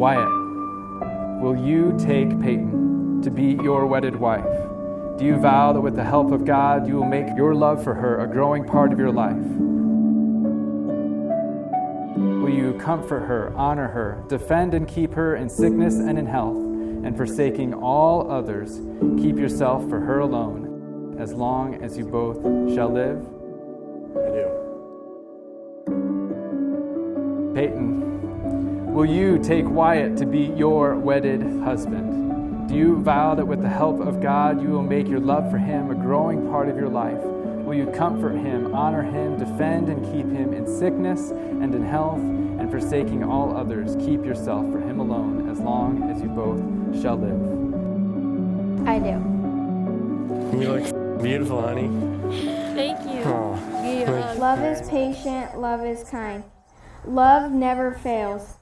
Wyatt, will you take Payton to be your wedded wife? Do you vow that with the help of God, you will make your love for her a growing part of your life? Will you comfort her, honor her, defend and keep her in sickness and in health, and forsaking all others, keep yourself for her alone, as long as you both shall live? I do. Payton, will you take Wyatt to be your wedded husband? Do you vow that with the help of God, you will make your love for him a growing part of your life? Will you comfort him, honor him, defend and keep him in sickness and in health, and forsaking all others, keep yourself for him alone, as long as you both shall live? I do. You look beautiful, honey. Thank you. Oh. Love is patient, love is kind. Love never fails.